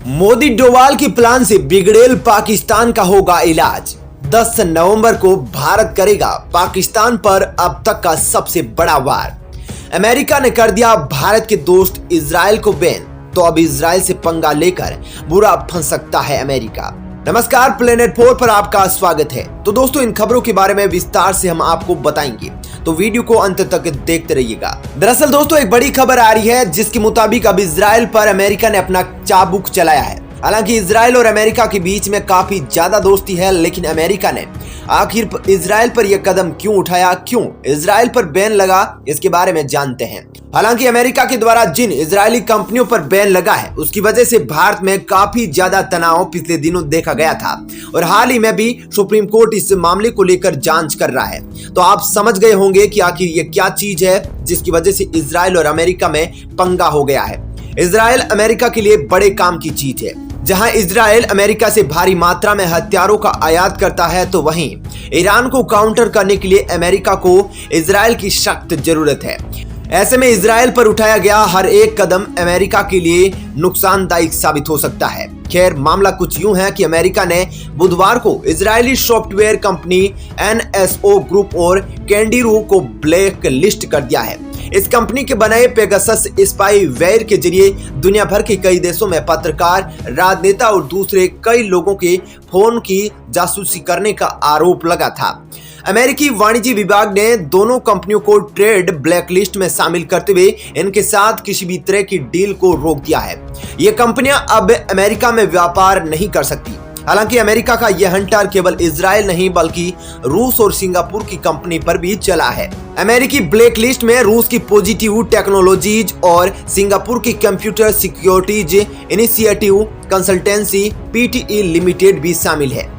मोदी डोवाल के प्लान से बिगड़ेल पाकिस्तान का होगा इलाज। 10 नवंबर को भारत करेगा पाकिस्तान पर अब तक का सबसे बड़ा वार। अमेरिका ने कर दिया भारत के दोस्त इजराइल को बैन, तो अब इजराइल से पंगा लेकर बुरा फंस सकता है अमेरिका। नमस्कार, प्लेनेट 4 पर आपका स्वागत है। तो दोस्तों, इन खबरों के बारे में विस्तार से हम आपको बताएंगे, तो वीडियो को अंत तक देखते रहिएगा। दरअसल दोस्तों, एक बड़ी खबर आ रही है जिसके मुताबिक अब इजराइल पर अमेरिका ने अपना चाबुक चलाया है। हालांकि इजराइल और अमेरिका के बीच में काफी ज्यादा दोस्ती है, लेकिन अमेरिका ने आखिर इजराइल पर यह कदम क्यों उठाया, क्यों इजराइल पर बैन लगा, इसके बारे में जानते हैं। हालांकि अमेरिका के द्वारा जिन इजरायली कंपनियों पर बैन लगा है, उसकी वजह से भारत में काफी ज्यादा तनाव पिछले दिनों देखा गया था और हाल ही में भी सुप्रीम कोर्ट इस मामले को लेकर जांच कर रहा है। तो आप समझ गए होंगे कि आखिर ये क्या चीज है जिसकी वजह से इजराइल और अमेरिका में पंगा हो गया है। इजराइल अमेरिका के लिए बड़े काम की चीज है। जहां इजराइल अमेरिका से भारी मात्रा में हथियारों का आयात करता है, तो वहीं ईरान को काउंटर करने के लिए अमेरिका को इजराइल की सख्त जरूरत है। ऐसे में इजराइल पर उठाया गया हर एक कदम अमेरिका के लिए नुकसानदायक साबित हो सकता है। खैर, मामला कुछ यूं है कि अमेरिका ने बुधवार को Israeli software company NSO group और कैंडीरू को ब्लैक लिस्ट कर दिया है। इस कंपनी के बनाए पेगासस स्पाईवेयर के जरिए दुनिया भर के कई देशों में पत्रकार, राजनेता और दूसरे कई लोगों के फोन की जासूसी करने का आरोप लगा था। अमेरिकी वाणिज्य विभाग ने दोनों कंपनियों को ट्रेड ब्लैकलिस्ट में शामिल करते हुए इनके साथ किसी भी तरह की डील को रोक दिया है। ये कंपनियां अब अमेरिका में व्यापार नहीं कर सकती। हालांकि अमेरिका का यह हंटर केवल इजराइल नहीं बल्कि रूस और सिंगापुर की कंपनी पर भी चला है। अमेरिकी ब्लैक लिस्ट में रूस की पॉजिटिव टेक्नोलॉजीज और सिंगापुर की computer securities initiative consultancy PTE limited भी शामिल है।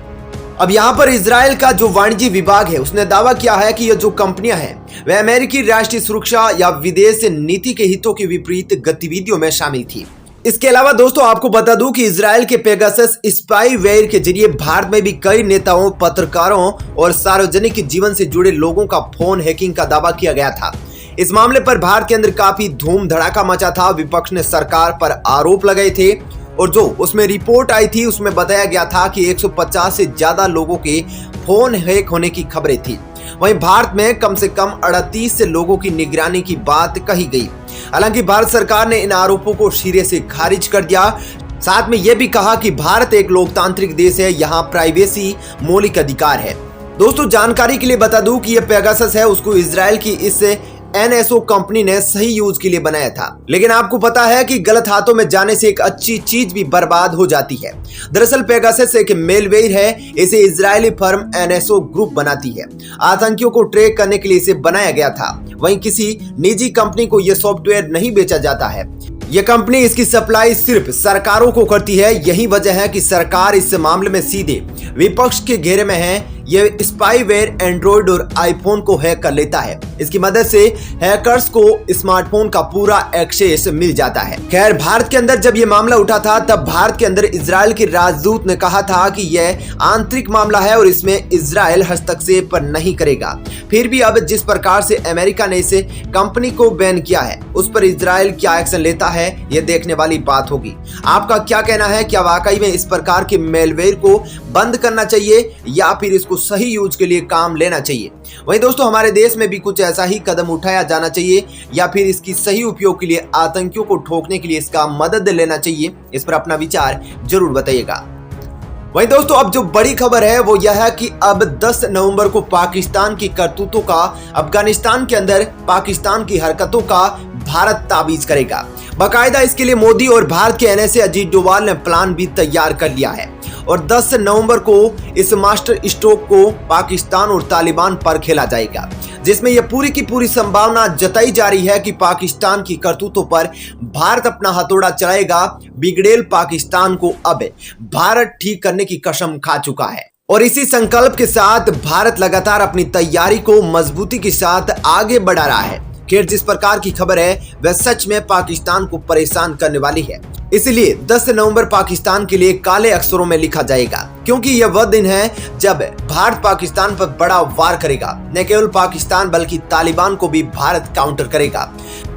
अब यहाँ पर इजराइल का जो वाणिज्य विभाग है, उसने दावा किया है कि ये जो कंपनियां हैं वह अमेरिकी राष्ट्रीय सुरक्षा या विदेश नीति के हितों के विपरीत गतिविधियों में शामिल थी। इसके अलावा दोस्तों, आपको बता दूं कि इजराइल के पेगासस स्पाईवेयर के जरिए भारत में भी कई नेताओं, पत्रकारों और सार्वजनिक जीवन से जुड़े लोगों का फोन हैकिंग का दावा किया गया था। इस मामले पर भारत के अंदर काफी धूम धड़ाका मचा था। विपक्ष ने सरकार पर आरोप लगाए थे और जो उसमें रिपोर्ट आई थी उसमें बताया गया था कि 150 से ज्यादा लोगों के फोन हैक होने की खबरें थी। वहीं भारत में कम से कम 38 लोगों की निगरानी की बात कही गई। हालांकि भारत सरकार ने इन आरोपों को सिरे से खारिज कर दिया। साथ में यह भी कहा कि भारत एक लोकतांत्रिक देश है, यहाँ प्राइवेसी मौलिक अधिकार है। दोस्तों, जानकारी के लिए बता दूं कि यह पेगासस है, उसको इजराइल की इस NSO कंपनी ने सही यूज के लिए बनाया था। लेकिन आपको पता है कि गलत हाथों में जाने से एक अच्छी चीज भी बर्बाद हो जाती है। दरअसल पेगासस एक मेलवेयर है, इसे इजरायली फर्म NSO ग्रुप बनाती है। आतंकियों को ट्रैक करने के लिए इसे बनाया गया था। वहीं किसी निजी कंपनी को यह सॉफ्टवेयर नहीं बेचा जाता है। यह कंपनी इसकी सप्लाई सिर्फ सरकारों को करती है। यही वजह है कि सरकार इस मामले में सीधे विपक्ष के घेरे में है। यह स्पाईवेयर एंड्रॉइड और आईफोन को हैक कर लेता है। इसकी मदद से हैकर्स को स्मार्टफोन का पूरा एक्सेस मिल जाता है। खैर, भारत के अंदर जब यह मामला उठा था, तब भारत के अंदर इजराइल के राजदूत ने कहा था कि यह आंतरिक मामला है और इसमें इजराइल हस्तक्षेप नहीं करेगा। फिर भी अब जिस प्रकार से अमेरिका ने इसे कंपनी को बैन किया है, उस पर इजराइल क्या एक्शन लेता है, यह देखने वाली बात होगी। आपका क्या कहना है? क्या वाकई में इस प्रकार के मेलवेयर को बंद करना चाहिए या फिर इसको सही यूज के लिए काम लेना चाहिए? वहीं दोस्तों, हमारे देश में भी कुछ ऐसा ही कदम उठाया जाना चाहिए या फिर इसकी सही उपयोग के लिए आतंकियों को ठोकने के लिए इसका मदद लेना चाहिए? इस पर अपना विचार जरूर बताइएगा। वहीं दोस्तों, अब जो बड़ी खबर है वो यह है कि अब 10 नवंबर को पाकिस्तान की करतूतों का, अफगानिस्तान के अंदर पाकिस्तान की हरकतों का भारत ताबीज करेगा। बाकायदा इसके लिए मोदी और भारत के NSA अजीत डोवाल ने प्लान भी तैयार कर लिया है और 10 नवंबर को इस मास्टर स्ट्रोक को पाकिस्तान और तालिबान पर खेला जाएगा, जिसमें यह पूरी की पूरी संभावना जताई जा रही है कि पाकिस्तान की करतूतों पर भारत अपना हथौड़ा चलाएगा। बिगड़ेल पाकिस्तान को अब भारत ठीक करने की कसम खा चुका है और इसी संकल्प के साथ भारत लगातार अपनी तैयारी को मजबूती के साथ आगे बढ़ा रहा है। खैर, जिस प्रकार की खबर है वह सच में पाकिस्तान को परेशान करने वाली है। इसलिए 10 नवंबर पाकिस्तान के लिए काले अक्षरों में लिखा जाएगा, क्योंकि यह वह दिन है जब भारत पाकिस्तान पर बड़ा वार करेगा। न केवल पाकिस्तान बल्कि तालिबान को भी भारत काउंटर करेगा।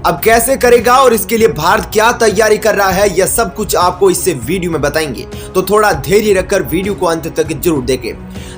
अब कैसे करेगा और इसके लिए भारत क्या तैयारी कर रहा है, यह सब कुछ आपको इस वीडियो में बताएंगे, तो थोड़ा धैर्य रखकर वीडियो को अंत तक जरूर देखें।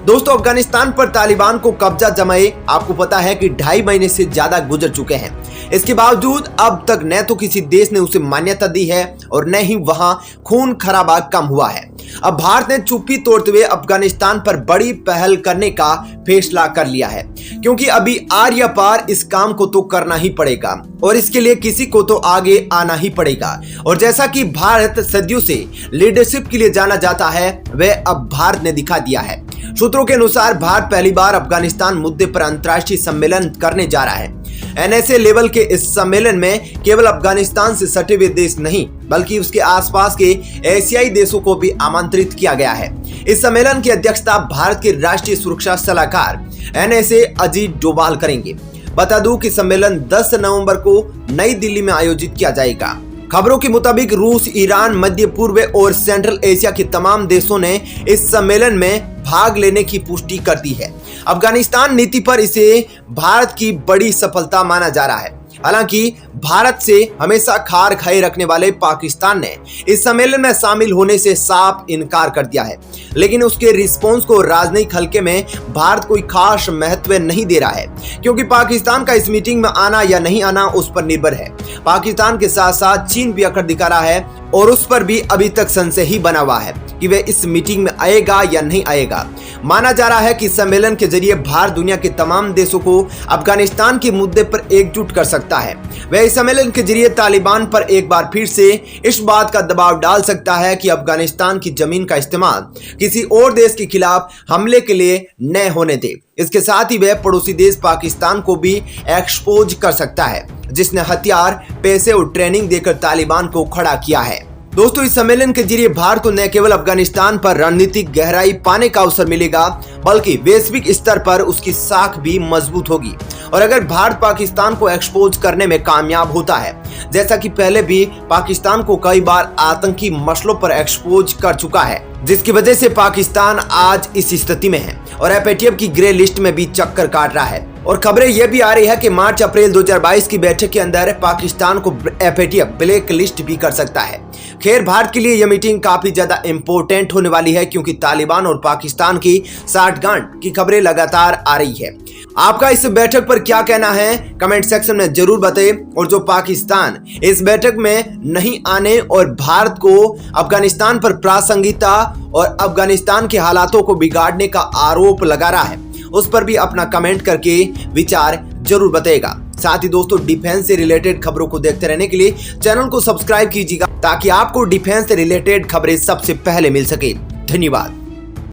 दोस्तों, अफगानिस्तान पर तालिबान को कब्जा जमाए आपको पता है कि 2.5 महीने से ज्यादा गुजर चुके हैं। इसके बावजूद अब तक न तो किसी देश ने उसे मान्यता दी है और न ही वहां खून खराबा कम हुआ है। अब भारत ने चुप्पी तोड़ते हुए अफगानिस्तान पर बड़ी पहल करने का फैसला कर लिया है, क्योंकि अभी आर या पार इस काम को तो करना ही पड़ेगा और इसके लिए किसी को तो आगे आना ही पड़ेगा। और जैसा कि भारत सदियों से लीडरशिप के लिए जाना जाता है, वह अब भारत ने दिखा दिया है। सूत्रों के अनुसार भारत पहली बार अफगानिस्तान मुद्दे पर अंतर्राष्ट्रीय सम्मेलन करने जा रहा है। एनएसए लेवल के इस सम्मेलन में केवल अफगानिस्तान से सटे हुए देश नहीं बल्कि उसके आसपास के एशियाई देशों को भी आमंत्रित किया गया है। इस सम्मेलन की अध्यक्षता भारत के राष्ट्रीय सुरक्षा सलाहकार एनएसए अजीत डोभाल करेंगे। बता दूं कि सम्मेलन 10 नवंबर को नई दिल्ली में आयोजित किया जाएगा। खबरों के मुताबिक रूस, ईरान, मध्य पूर्व और सेंट्रल एशिया के तमाम देशों ने इस सम्मेलन में भाग लेने की पुष्टि कर दी है। अफगानिस्तान नीति पर इसे भारत की बड़ी सफलता माना जा रहा है। हालांकि भारत से हमेशा खार खाए रखने वाले पाकिस्तान ने इस सम्मेलन में शामिल होने से साफ इनकार कर दिया है, लेकिन उसके रिस्पॉन्स को राजनयिक हल्के में भारत कोई खास महत्व नहीं दे रहा है, क्योंकि पाकिस्तान का इस मीटिंग में आना या नहीं आना उस पर निर्भर है। पाकिस्तान के साथ साथ चीन भी अकड़ दिखा रहा है और उस पर भी अभी तक संशय ही बना हुआ है कि वह इस मीटिंग में आएगा या नहीं आएगा। माना जा रहा है कि सम्मेलन के जरिए भारत दुनिया के तमाम देशों को अफगानिस्तान के मुद्दे पर एकजुट कर सकता है। वह इस सम्मेलन के जरिए तालिबान पर एक बार फिर से इस बात का दबाव डाल सकता है कि अफगानिस्तान की जमीन का इस्तेमाल किसी और देश के खिलाफ हमले के लिए न होने दे। इसके साथ ही वह पड़ोसी देश पाकिस्तान को भी एक्सपोज कर सकता है, जिसने हथियार, पैसे और ट्रेनिंग देकर तालिबान को खड़ा किया है। दोस्तों, इस सम्मेलन के जरिए भारत को न केवल अफगानिस्तान पर रणनीतिक गहराई पाने का अवसर मिलेगा बल्कि वैश्विक स्तर पर उसकी साख भी मजबूत होगी। और अगर भारत पाकिस्तान को एक्सपोज करने में कामयाब होता है, जैसा कि पहले भी पाकिस्तान को कई बार आतंकी मसलों पर एक्सपोज कर चुका है, जिसकी वजह से पाकिस्तान आज इस स्थिति में है और एफएटीएफ की ग्रे लिस्ट में भी चक्कर काट रहा है। और खबरें यह भी आ रही है कि मार्च अप्रैल 2022 की बैठक के अंदर पाकिस्तान को एफएटीएफ ब्लैक लिस्ट भी कर सकता है। खैर, भारत के लिए यह मीटिंग काफी ज्यादा इंपॉर्टेंट होने वाली है, क्योंकि तालिबान और पाकिस्तान की साठगांठ की खबरें लगातार आ रही है। आपका इस बैठक पर क्या कहना है, कमेंट सेक्शन में जरूर बताएं। और जो पाकिस्तान इस बैठक में नहीं आने और भारत को अफगानिस्तान पर प्रासंगिकता और अफगानिस्तान के हालातों को बिगाड़ने का आरोप लगा रहा है, उस पर भी अपना कमेंट करके विचार जरूर बताएगा। साथ ही दोस्तों, डिफेंस से रिलेटेड खबरों को देखते रहने के लिए चैनल को सब्सक्राइब कीजिएगा, ताकि आपको डिफेंस से रिलेटेड खबरें सबसे पहले मिल सके। धन्यवाद।